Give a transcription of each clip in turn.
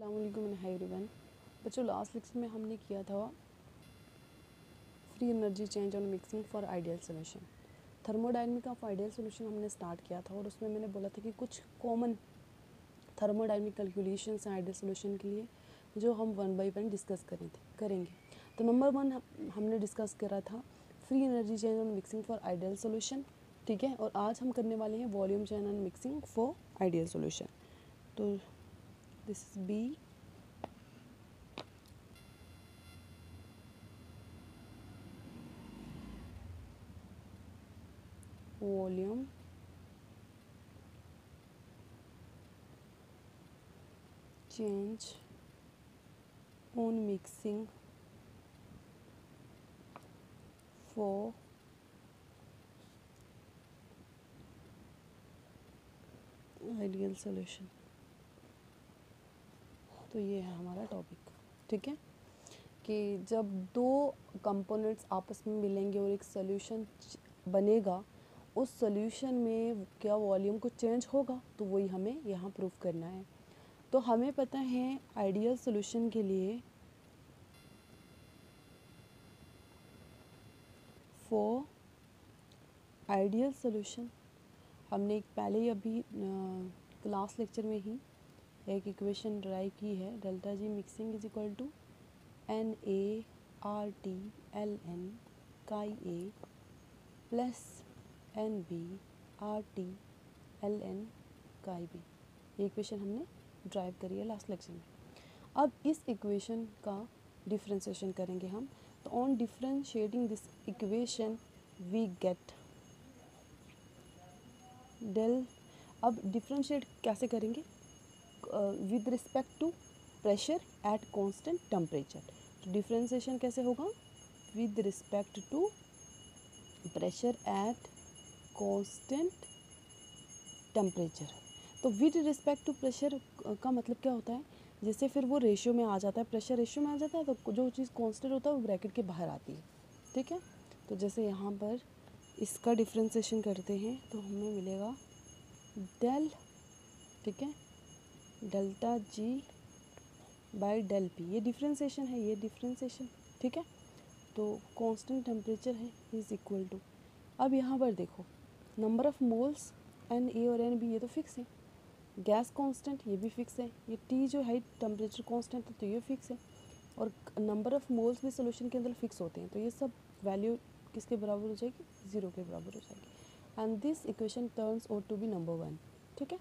अस्सलाम वालेकुम and hi everyone. बच्चों, लास्ट लेक्चर में हमने किया था free energy change on mixing for ideal solution. Thermodynamic of ideal solution हमने स्टार्ट किया था और उसमें मैंने बोला था कि कुछ कॉमन थर्मोडायनेमिक कैलकुलेशंस हैं आइडियल सोल्यूशन के लिए जो हम वन बाय वन डिस्कस करेंगे। तो नंबर वन हमने डिस्कस करा था free energy change on mixing for ideal solution, ठीक है। और आज हम करने वाले हैं volume change on mixing for ideal solution. तो this is be volume change on mixing for ideal solution. तो ये है हमारा टॉपिक, ठीक है। कि जब दो कंपोनेंट्स आपस में मिलेंगे और एक सॉल्यूशन बनेगा, उस सॉल्यूशन में क्या वॉल्यूम को चेंज होगा, तो वही हमें यहाँ प्रूफ करना है। तो हमें पता है आइडियल सॉल्यूशन के लिए फॉर आइडियल सॉल्यूशन हमने एक पहले ही अभी क्लास लेक्चर में ही एक इक्वेशन ड्राइव की है। Delta G mixing is equal to n A R T l n chi A plus n B R T l n chi B. ये इक्वेशन हमने ड्राइव करी है लास्ट लेक्चर में। अब इस इक्वेशन का डिफ्रेंशिएशन करेंगे हम। तो on differentiating this equation we get del. अब डिफ्रेंशिएट कैसे करेंगे? With respect to pressure at constant temperature. तो डिफ्रेंशिएशन कैसे होगा? With respect to pressure at constant temperature. तो विद रिस्पेक्ट टू प्रेशर का मतलब क्या होता है? जैसे फिर वो रेशियो में आ जाता है, प्रेशर रेशियो में आ जाता है, तो जो चीज़ कांस्टेंट होता है वो ब्रैकेट के बाहर आती है, ठीक है। तो जैसे यहाँ पर इसका डिफ्रेंशिएशन करते हैं तो हमें मिलेगा डेल, ठीक है, delta G by del P. ये डिफ्रेंशिएशन है, ये डिफ्रेंशिएशन, ठीक है। तो कांस्टेंट टेम्परेचर है इज इक्वल टू, अब यहाँ पर देखो number of moles n A और एन बी ये तो फिक्स है, गैस कांस्टेंट ये भी फिक्स है, ये टी जो है टेम्परेचर कांस्टेंट है तो ये फिक्स है, और नंबर ऑफ मोल्स भी सोल्यूशन के अंदर फिक्स होते हैं। तो ये सब वैल्यू किसके बराबर हो जाएगी? ज़ीरो के बराबर हो जाएगी। And this equation turns out to be number one, ठीक है।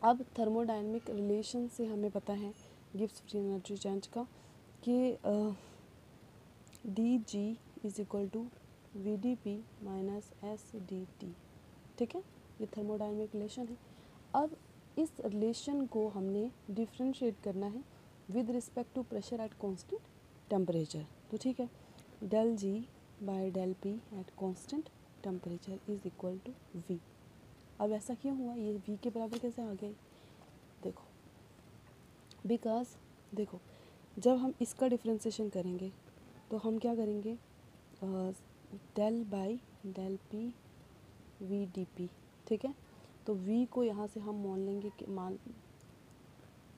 अब थर्मोडायनेमिक रिलेशन से हमें पता है गिब्स फ्री एनर्जी चेंज का कि d G is equal to V d P minus S d T, ठीक है। ये थर्मोडायनेमिक रिलेशन है। अब इस रिलेशन को हमने डिफ्रेंशिएट करना है with respect to pressure at constant temperature. तो ठीक है, del G by del P at constant temperature is equal to V. अब ऐसा क्यों हुआ? ये वी के बराबर कैसे आ गए? देखो, बिकॉज देखो जब हम इसका डिफ्रेंशिएशन करेंगे तो हम क्या करेंगे? Del by del P V d P, ठीक है। तो वी को यहाँ से हम मान लेंगे कि मान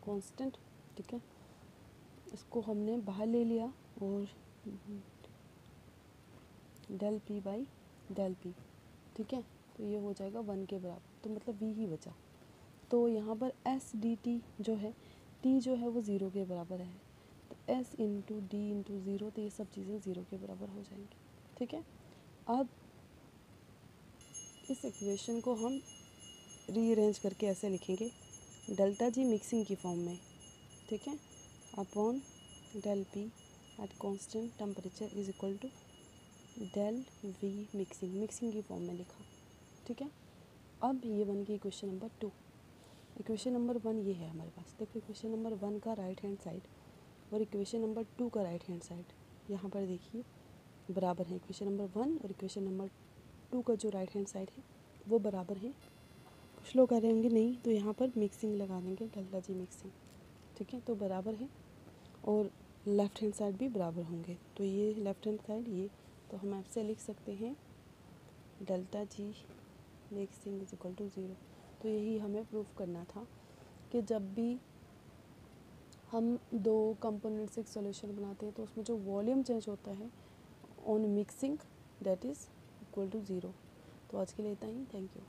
कांस्टेंट, ठीक है। इसको हमने बाहर ले लिया और del P by del P, ठीक है। तो ये हो जाएगा वन के बराबर, तो मतलब वी ही बचा। तो यहाँ पर एस डी टी जो है, टी जो है वो ज़ीरो के बराबर है, तो S into D into zero, तो ये सब चीज़ें ज़ीरो के बराबर हो जाएंगी, ठीक है। अब इस इक्वेशन को हम रीअरेंज करके ऐसे लिखेंगे, डेल्टा जी मिक्सिंग की फॉर्म में, ठीक है, upon del P at constant temperature is equal to del V mixing, mixing की फॉर्म में लिखा, ठीक है। अब ये बन गई equation number two. Equation number one ये है हमारे पास। देखो, इक्वेशन नंबर वन का राइट हैंड साइड और इक्वेशन नंबर टू का राइट हैंड साइड यहाँ पर देखिए बराबर है। इक्वेशन नंबर वन और इक्वेशन नंबर टू का जो राइट हैंड साइड है वो बराबर है। कुछ लोग करेंगे नहीं तो यहाँ पर मिक्सिंग लगा देंगे, डेल्टा जी मिक्सिंग, ठीक है। तो बराबर है और लेफ़्ट हैंड साइड भी बराबर होंगे। तो ये लेफ़्ट हैंड साइड ये, तो हम ऐसे लिख सकते हैं delta G mixing is equal to zero. तो यही हमें प्रूफ करना था कि जब भी हम दो कंपोनेंट से एक सॉल्यूशन बनाते हैं तो उसमें जो वॉल्यूम चेंज होता है on mixing that is equal to zero. तो आज के लिए इतना ही, थैंक यू।